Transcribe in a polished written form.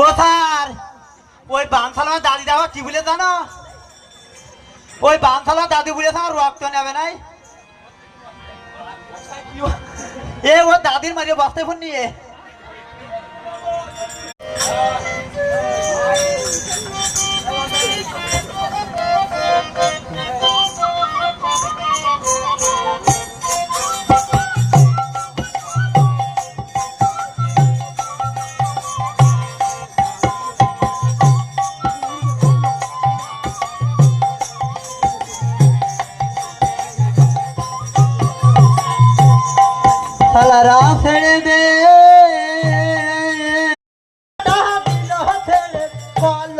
ও sir, ওই বানশালা দাদি দেখো কি বলে জানো? ওই বানশালা দাদি বলেছে আমার রক্ত নেবে নাই। এ ও দাদির মারিয়ে বস্তায় ফোন নিয়ে সালারা ছেড়ে দে ছেড়ে বল